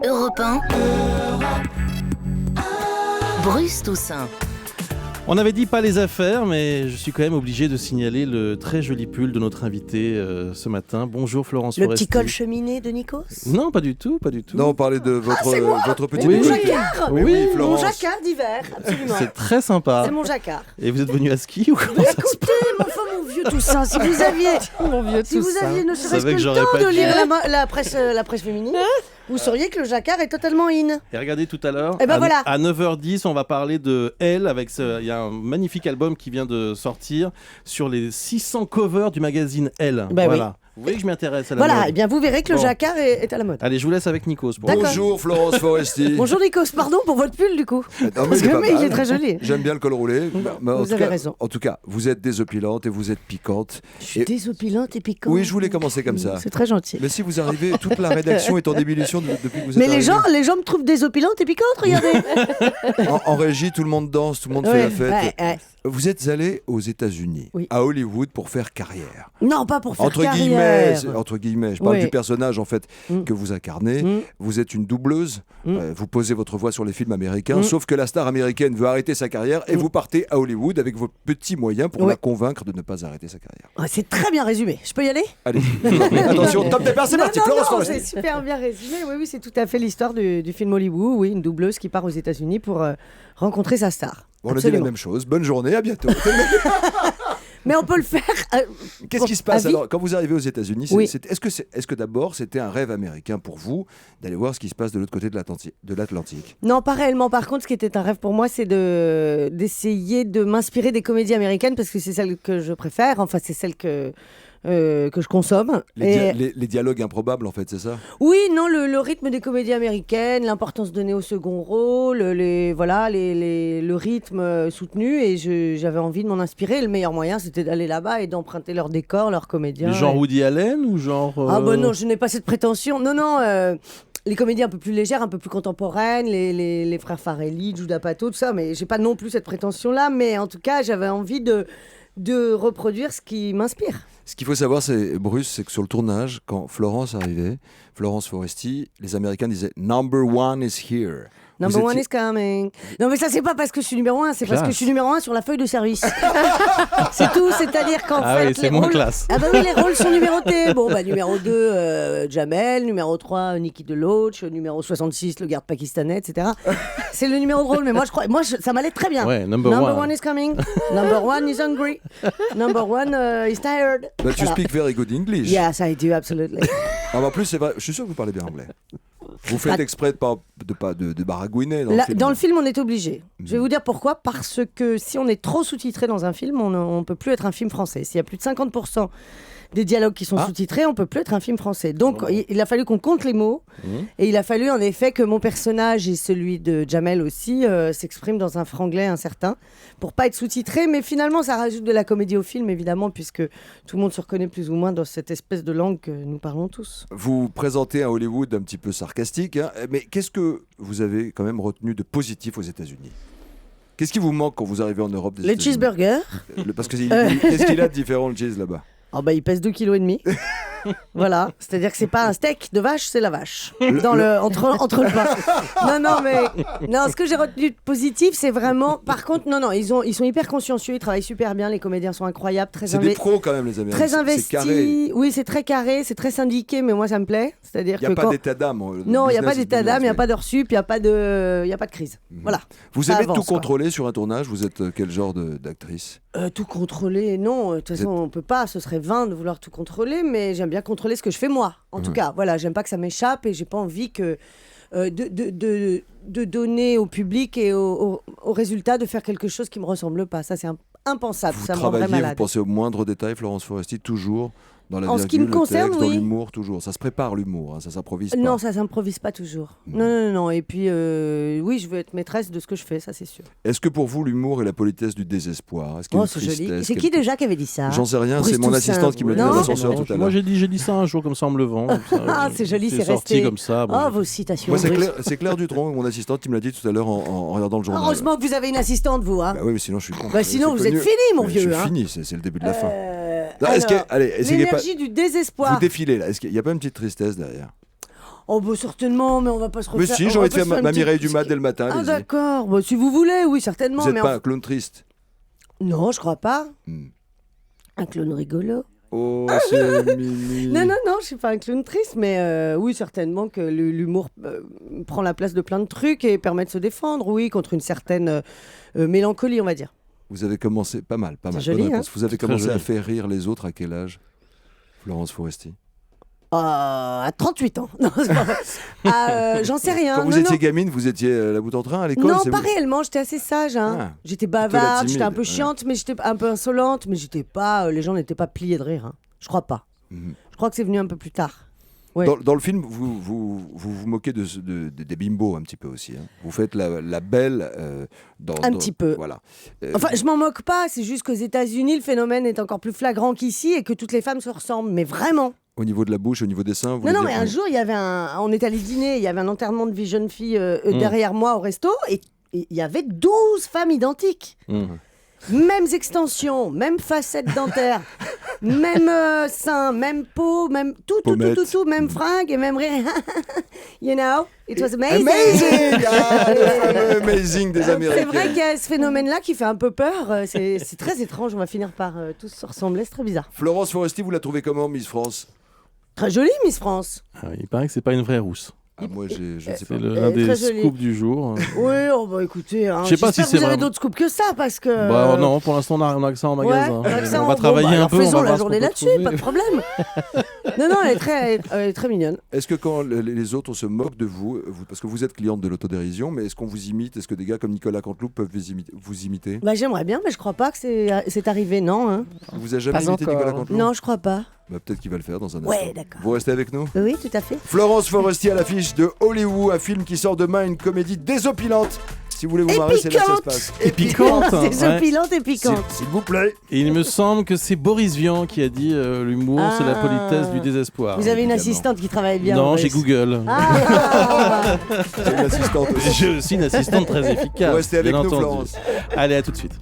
Europe 1. Bruce Toussaint. On avait dit pas les affaires, mais je suis quand même obligé de signaler le très joli pull de notre invité ce matin. Bonjour Florence Le Foresti. petit col cheminé de Nikos. Non, pas du tout. Non, on parlait de votre petit Oui. Mon décolleté. jacquard. Oui, Mon Florence. jacquard d'hiver, absolument. C'est très sympa. C'est mon jacquard. Et vous êtes venu à ski ou comment ça se passe? Écoutez, mon vieux Toussaint, si vous aviez, ne serait-ce savais que que le j'aurais temps pas de dû. lire la presse féminine, vous sauriez que le jacquard est totalement in. Et regardez tout à l'heure, Eh ben à, voilà. à 9h10, on va parler de Elle. Il y a un magnifique album qui vient de sortir sur les 600 covers du magazine Elle. Ben voilà. Vous voyez que je m'intéresse à la Voilà, mode. et bien vous verrez que le Bon. jacquard est à la mode. Allez, je vous laisse avec Nikos. Pour D'accord. Bonjour Florence Foresti. Bonjour Nikos, pardon pour votre pull du coup. Non, Parce c'est que pas mais il mal. est très joli. J'aime bien le col roulé. Mais en vous tout avez cas- raison. En tout cas, vous êtes désopilante et vous êtes piquante. Je suis Et- désopilante et piquante. Oui, je voulais commencer comme ça. C'est très gentil. Mais si vous arrivez, toute la rédaction est en ébullition depuis que vous êtes Mais les arrivé. gens me trouvent désopilante et piquante, regardez. En régie, tout le monde danse, tout le monde fait Ouais, la fête. ouais. Vous êtes allé aux États-Unis, Oui. à Hollywood, pour faire carrière. Non, pas pour faire Entre carrière. guillemets, je parle Oui. du personnage en fait Mm. que vous incarnez. Mm. Vous êtes une doubleuse, Mm. vous posez votre voix sur les films américains, Mm. sauf que la star américaine veut arrêter sa carrière et Mm. vous partez à Hollywood avec vos petits moyens pour Oui. la convaincre de ne pas arrêter sa carrière. Ah, c'est très bien résumé. Je peux y aller? Allez, attention, top départ, c'est Non, parti, non, Florence non, Foresti. c'est super bien résumé. Oui, c'est tout à fait l'histoire du film Hollywood. Oui, une doubleuse qui part aux États-Unis pour rencontrer sa star. On a dit la Absolument. même chose, bonne journée, à bientôt. Mais on peut le faire. Qu'est-ce qui se passe à vie. alors quand vous arrivez aux États-Unis? Oui. Est-ce que d'abord c'était un rêve américain pour vous d'aller voir ce qui se passe de l'autre côté de l'Atlantique? Non, pas réellement. Par contre, ce qui était un rêve pour moi, c'est d'essayer de m'inspirer des comédies américaines parce que c'est celles que je préfère. Enfin, c'est celles que je consomme. Et- Les dialogues improbables en fait, c'est ça? Oui, non, le rythme des comédies américaines, l'importance donnée au second rôle, le rythme soutenu, et j'avais envie de m'en inspirer. Le meilleur moyen, c'était d'aller là-bas et d'emprunter leurs décors, leurs comédiens. Genre et- Woody Allen ou genre... Ah bah non, je n'ai pas cette prétention. Non, les comédies un peu plus légères, un peu plus contemporaines, les frères Farrelly, Judd Apatow, tout ça, mais j'ai pas non plus cette prétention-là. Mais en tout cas, j'avais envie de reproduire ce qui m'inspire. Ce qu'il faut savoir, Bruce, c'est que sur le tournage, quand Florence arrivait, Florence Foresti, les Américains disaient Number one is here. Number Vous one étiez- is coming. Non, mais ça, c'est pas parce que je suis numéro un, c'est parce que Classe. je suis numéro un sur la feuille de service. C'est tout, c'est-à-dire qu'en Ah fait. oui, c'est les moins rôles- classe. Ah bah oui, les rôles sont numérotés. Bon, bah, numéro 2, Jamel, numéro 3, Niki Deloach, numéro 66, le garde pakistanais, etc. C'est le numéro de rôle, mais ça m'allait très bien. Ouais, number one. Is coming. Number one is hungry. Number one is tired. But you Voilà. speak very good English. Yes, I do, absolutely. Ah, bah, en plus, c'est vrai, je suis sûr que vous parlez bien anglais. Vous faites exprès de baragouiner dans le film. Dans le film, on est obligé. Je vais vous dire pourquoi. Parce que si on est trop sous-titré dans un film, on ne peut plus être un film français. S'il y a plus de 50% des dialogues qui sont sous-titrés, on ne peut plus être un film français. Donc, il a fallu qu'on compte les mots. Et il a fallu, en effet, que mon personnage et celui de Jamel aussi s'expriment dans un franglais incertain pour pas être sous-titré. Mais finalement, ça rajoute de la comédie au film, évidemment, puisque tout le monde se reconnaît plus ou moins dans cette espèce de langue que nous parlons tous. Vous présentez un Hollywood un petit peu sarcastique, hein, mais qu'est-ce que vous avez quand même retenu de positif aux États-Unis? Qu'est-ce qui vous manque quand vous arrivez en Europe des Les États-Unis? cheeseburgers. Parce que qu'est-ce qu'il a de différent le cheese là-bas? Ah bah, il pèse 2,5 kg. Voilà, c'est-à-dire que c'est pas un steak de vache, c'est la vache. Entre le pain. Non, ce que j'ai retenu de positif, c'est vraiment. Par contre, non, ils sont hyper consciencieux, ils travaillent super bien, les comédiens sont incroyables, C'est des pros quand même, les Américains. très C'est carré. investis. Oui, c'est très carré, c'est très syndiqué, mais moi ça me plaît. C'est-à-dire Il n'y a que pas quand. d'état d'âme. Non, il n'y a pas d'état d'âme, il n'y a pas d'heure sup, il n'y a pas de crise. Voilà. Vous Ça aimez avance, tout quoi. contrôler sur un tournage? Vous êtes quel genre d'actrice? Tout contrôler, non. De toute façon, on peut pas. Ce serait vain de vouloir tout contrôler, mais j'aime bien contrôler ce que je fais moi. En tout cas, voilà, j'aime pas que ça m'échappe et j'ai pas envie que de donner au public et au résultat de faire quelque chose qui me ressemble pas. Ça, c'est impensable. Vous Ça me rendrait travaillez, vous malade. pensez aux moindres détails, Florence Foresti, toujours dans la En ce qui virgule, me le concerne, texte, dans oui. l'humour, toujours. Ça se prépare l'humour, hein, ça s'improvise pas. Non, ça s'improvise pas toujours. Non. Et puis, oui, je veux être maîtresse de ce que je fais, ça c'est sûr. Est-ce que pour vous, l'humour est la politesse du désespoir? Est-ce qu'il y a Oh, une c'est joli. tristesse, C'est qui quelque- déjà qui avait dit ça? J'en sais rien, Bruce c'est mon Toussaint, assistante qui me l'a dit non dans l'ascenseur Non, tout à moi l'heure. j'ai dit ça un jour comme ça en me levant. Comme ça, Ah, c'est joli, c'est sorti resté. comme ça. bon. Oh, vos citations. Moi, Bruce. c'est Claire Dutronc, mon assistante, qui me l'a dit tout à l'heure en regardant le journal. Heureusement que vous avez une assistante, vous. Hein. Bah oui, mais sinon je suis con. Bah, sinon, C'est vous êtes connu. fini, mon Mais vieux, Je suis hein. fini, c'est le début de la fin. Euh, Non, est-ce que- alors, allez, essayez pas. l'énergie du désespoir. Vous défilez là. Est-ce qu'il n'y a pas une petite tristesse derrière? Oh, bah, certainement, mais on va pas se Mais refaire. si, on j'ai va envie de pas faire se faire ma une Mireille petite- Dumas dès le matin. Ah, allez-y. d'accord. Bah, si vous voulez, oui, certainement. Vous n'êtes mais pas un clown triste. Non, je crois pas. Hmm. Un clown rigolo. Oh, c'est mimi. Non, je suis pas un clown triste, mais oui, certainement que l'humour prend la place de plein de trucs et permet de se défendre, oui, contre une certaine mélancolie, on va dire. Vous avez commencé, pas mal. C'est Bonne joli, réponse. hein. Vous avez C'est très commencé à joli. faire rire les autres à quel âge, Florence Foresti? À 38 ans. Non, c'est pas vrai. J'en sais rien. Quand vous Non, étiez non. gamine, vous étiez à la bout en train à l'école? Non, c'est pas vous réellement, j'étais assez sage. Hein. Ah, J'étais plutôt la bavarde, j'étais un timide, peu ouais. chiante, mais j'étais un peu insolente, mais j'étais pas. Les gens n'étaient pas pliés de rire. Hein. Je crois pas. Mhm. Je crois que c'est venu un peu plus tard. Ouais. Dans le film, vous moquez des bimbos un petit peu aussi. Hein. Vous faites la belle Un petit peu. Voilà. Enfin, je m'en moque pas, c'est juste qu'aux États-Unis, le phénomène est encore plus flagrant qu'ici et que toutes les femmes se ressemblent, mais vraiment. Au niveau de la bouche, au niveau des seins, vous Non, voulez mais dire- un jour, il y avait on est allé dîner, il y avait un enterrement de vie jeune fille derrière moi au resto et il y avait 12 femmes identiques. Mêmes extensions, même facettes dentaires, même seins, même peau, même tout, Pommettes. même fringue et même rire. You know, it was amazing. Amazing Ah, le fameux amazing des C'est Américains. vrai qu'il y a ce phénomène-là qui fait un peu peur. C'est très étrange. On va finir par tous se ressembler. C'est très bizarre. Florence Foresti, vous la trouvez comment, Miss France? Très jolie, Miss France. Ah, il paraît que c'est pas une vraie rousse. Ah, moi, je ne sais C'est pas. l'un des très jolie. scoops du jour. Oui, oh bah écoutez, hein, Je sais pas j'espère si que c'est vous avez vraiment- d'autres scoops que ça parce que. Bah non, pour l'instant on a que ça en magasin. Ouais, avec ça, on va bon, travailler bah, un alors peu. on faisons va la voir ce journée qu'on peut là-dessus, trouver. pas de problème. Non, elle est très mignonne. Est-ce que quand les autres se moquent de vous, parce que vous êtes cliente de l'autodérision, mais est-ce qu'on vous imite? Est-ce que des gars comme Nicolas Canteloup peuvent vous imiter? Bah j'aimerais bien, mais je crois pas que c'est arrivé, non. Hein. Il vous a jamais Pas imité, encore. Nicolas Canteloup? Non, je crois pas. Bah, peut-être qu'il va le faire dans un Ouais, instant. d'accord. Vous restez avec nous? Oui, tout à fait. Florence Foresti à l'affiche de Hollywood, un film qui sort demain, une comédie désopilante. Si vous voulez vous marrer, c'est là que ça se passe. Et piquante. Désopilante et piquante. S'il vous plaît. Et il me semble que c'est Boris Vian qui a dit l'humour, c'est la Ah. politesse du désespoir. Vous avez une évidemment. assistante qui travaille bien. Non, Boris. j'ai Google. Ah. C'est une assistante aussi. Je suis une assistante très efficace. Vous restez avec bien nous, entendu. Florence. Allez, à tout de suite.